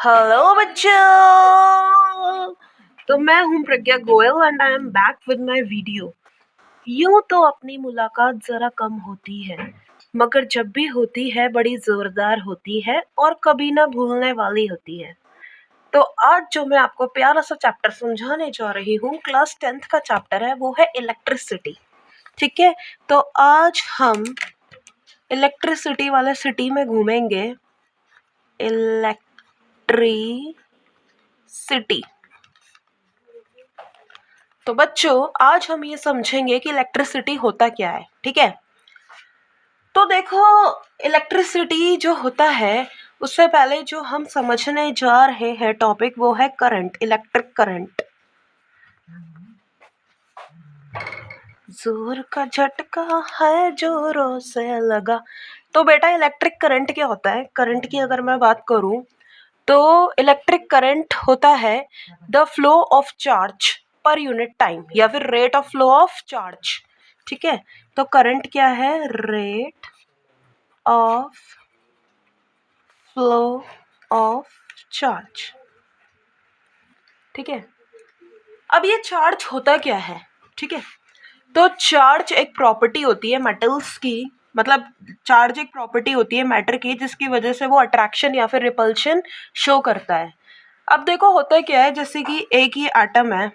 Hello बच्चों। तो मैं हूं Pragya Goyal and I am back with my video. यूं तो अपनी मुलाकात जरा कम होती है, मगर जब भी होती है बड़ी जोरदार होती है और कभी ना भूलने वाली होती है। तो आज जो मैं आपको प्यारा सा चैप्टर समझाने जा रही हूँ, क्लास 10th का चैप्टर है, वो है इलेक्ट्रिसिटी। ठीक है, तो आज हम इलेक्ट्रिसिटी वाले सिटी में घूमेंगे। इलेक्ट्रिसिटी। तो बच्चों आज हम ये समझेंगे कि इलेक्ट्रिसिटी होता क्या है। ठीक है, तो देखो, इलेक्ट्रिसिटी जो होता है उससे पहले जो हम समझने जा रहे हैं टॉपिक, वो है करंट, इलेक्ट्रिक करंट। जोर का झटका है जोरों से लगा। तो बेटा इलेक्ट्रिक करंट क्या होता है? करंट की अगर मैं बात करूं तो इलेक्ट्रिक करंट होता है the flow of charge per unit time, या फिर rate of flow of charge. ठीक है, तो करंट क्या है? Rate of flow of charge. ठीक है, अब ये चार्ज होता क्या है? ठीक है, तो चार्ज एक प्रॉपर्टी होती है मेटल्स की, मतलब चार्ज एक प्रॉपर्टी होती है मैटर की, जिसकी वजह से वो अट्रैक्शन या फिर रिपल्शन शो करता है। अब देखो होता क्या है, जैसे कि एक ही एटम है।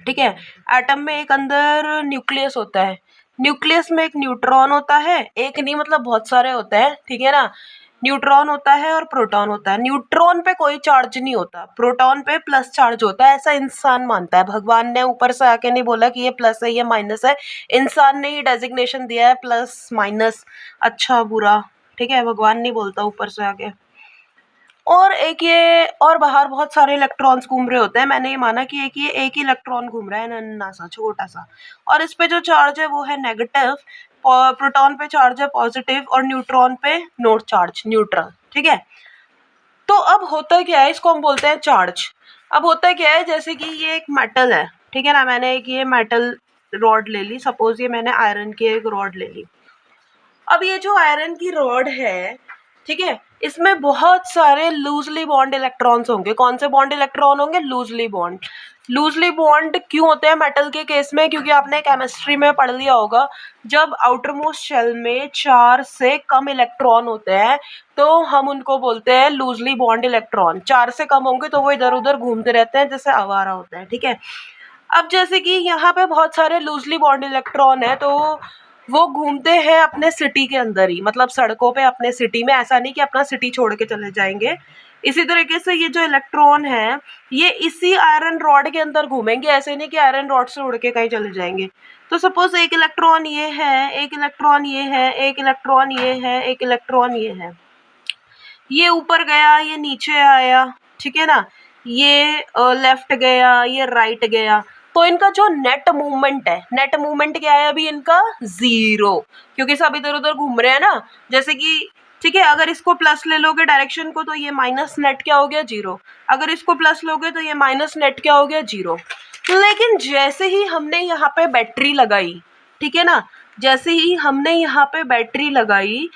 ठीक है, एटम में एक अंदर न्यूक्लियस होता है, न्यूक्लियस में एक न्यूट्रॉन होता है, एक नहीं मतलब बहुत सारे होते हैं। ठीक है ना, न्यूट्रॉन होता है और प्रोटॉन होता है। न्यूट्रॉन पे कोई चार्ज नहीं होता, प्रोटॉन पे प्लस चार्ज होता है, ऐसा इंसान मानता है। भगवान ने ऊपर से आके नहीं बोला कि ये प्लस है ये माइनस है, इंसान ने ही डेजिग्नेशन दिया है प्लस माइनस, अच्छा बुरा। ठीक है, भगवान नहीं बोलता ऊपर से आके। और एक ये और बाहर बहुत सारे इलेक्ट्रॉन्स घूम रहे होते हैं। मैंने ये माना कि एक ही इलेक्ट्रॉन घूम रहा है, नन्ना सा छोटा सा, और इस पे जो चार्ज है वो है नेगेटिव, प्रोटॉन पे चार्ज है पॉजिटिव, और न्यूट्रॉन पे नो चार्ज, न्यूट्रल। ठीक है, तो अब होता क्या है, इसको हम बोलते हैं चार्ज। अब होता क्या है, जैसे कि ये एक मेटल है। ठीक है ना, मैंने एक ये मेटल रॉड ले ली, सपोज ये मैंने आयरन की एक रॉड ले ली। अब ये जो आयरन की रॉड है, ठीक है, इसमें बहुत सारे लूजली बॉन्ड इलेक्ट्रॉन्स होंगे। कौन से बॉन्ड इलेक्ट्रॉन होंगे? Loosely bond. लूजली बॉन्ड क्यों होते हैं मेटल के केस में? क्योंकि आपने केमिस्ट्री में पढ़ लिया होगा, जब आउटर मोस्ट शेल में 4 से कम इलेक्ट्रॉन होते हैं तो हम उनको बोलते हैं लूजली बॉन्ड इलेक्ट्रॉन। 4 से कम होंगे तो वो इधर उधर घूमते रहते हैं, जैसे आवारा होते हैं। ठीक है, अब जैसे कि यहाँ पे बहुत सारे लूजली बॉन्ड इलेक्ट्रॉन है, तो वो घूमते हैं अपने सिटी के अंदर ही, मतलब सड़कों पे अपने सिटी में। ऐसा नहीं कि अपना सिटी छोड़ के चले जाएंगे। इसी तरीके से ये जो इलेक्ट्रॉन है ये इसी आयरन रॉड के अंदर घूमेंगे, ऐसे नहीं कि आयरन रॉड से उड़ के कहीं चले जाएंगे। तो सपोज एक इलेक्ट्रॉन ये है, एक इलेक्ट्रॉन ये है, एक इलेक्ट्रॉन ये है, एक इलेक्ट्रॉन ये है, ये ऊपर गया, ये नीचे आया। ठीक है ना, ये लेफ्ट गया, ये राइट गया, तो इनका जो नेट मूवमेंट है, नेट मूवमेंट क्या है अभी इनका? 0, क्योंकि सब इधर उधर घूम रहे हैं ना। जैसे कि ठीक है, अगर इसको प्लस ले लोगे डायरेक्शन को तो ये माइनस नेट क्या हो गया? 0। अगर इसको प्लस लोगे तो ये माइनस नेट क्या हो गया? 0। लेकिन जैसे ही हमने यहाँ पे बैटरी लगाई, ठीक है ना, जैसे ही हमने यहाँ पे बैटरी लगाई,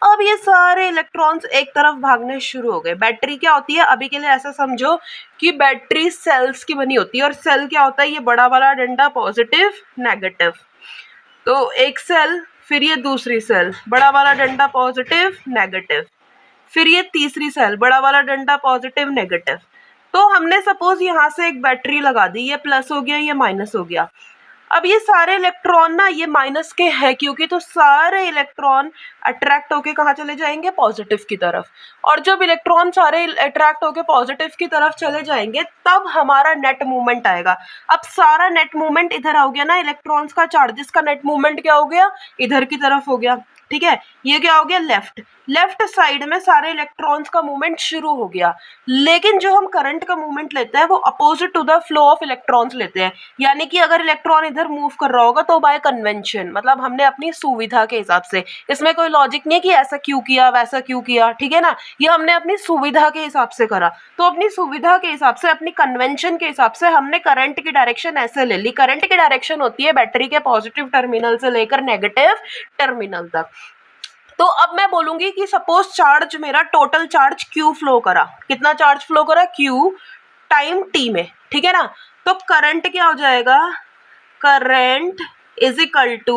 अब ये सारे इलेक्ट्रॉन्स एक तरफ भागने शुरू हो गए। बैटरी क्या होती है? अभी के लिए ऐसा समझो कि बैटरी सेल्स की बनी होती है, और सेल क्या होता है? ये बड़ा वाला डंडा, पॉजिटिव नेगेटिव। तो एक सेल, फिर ये दूसरी सेल, बड़ा वाला डंडा, पॉजिटिव नेगेटिव, फिर ये तीसरी सेल, बड़ा वाला डंडा, पॉजिटिव नेगेटिव। तो हमने सपोज यहाँ से एक बैटरी लगा दी, ये प्लस हो गया, ये माइनस हो गया। अब ये सारे इलेक्ट्रॉन ना ये माइनस के हैं, क्योंकि तो सारे इलेक्ट्रॉन अट्रैक्ट होके कहाँ चले जाएंगे? पॉजिटिव की तरफ। और जब इलेक्ट्रॉन सारे अट्रैक्ट होके पॉजिटिव की तरफ चले जाएंगे तब हमारा नेट मूवमेंट आएगा। अब सारा नेट मूवमेंट इधर हो गया ना, इलेक्ट्रॉन्स का, चार्जेस का नेट मूवमेंट क्या हो गया? इधर की तरफ हो गया। ठीक है, ये क्या हो गया? लेफ्ट। लेफ्ट साइड में सारे इलेक्ट्रॉन्स का मूवमेंट शुरू हो गया। लेकिन जो हम करंट का मूवमेंट लेते हैं वो opposite to the flow of electrons लेते हैं। यानी कि अगर इलेक्ट्रॉन इधर मूव कर रहा होगा तो बाय कन्वेंशन, मतलब हमने अपनी सुविधा के हिसाब से, इसमें कोई लॉजिक नहीं है कि ऐसा क्यों किया वैसा क्यों किया। ठीक है ना, ये हमने अपनी सुविधा के हिसाब से करा। तो अपनी सुविधा के हिसाब से, अपनी कन्वेंशन के हिसाब से हमने करंट की डायरेक्शन ऐसे ले ली। करंट की डायरेक्शन होती है बैटरी के पॉजिटिव टर्मिनल से लेकर नेगेटिव टर्मिनल तक। तो अब मैं बोलूंगी कि सपोज चार्ज मेरा टोटल चार्ज Q फ्लो करा, कितना चार्ज फ्लो करा Q टाइम T में, ठीक है ना। तो करंट क्या हो जाएगा, करंट इज इक्वल टू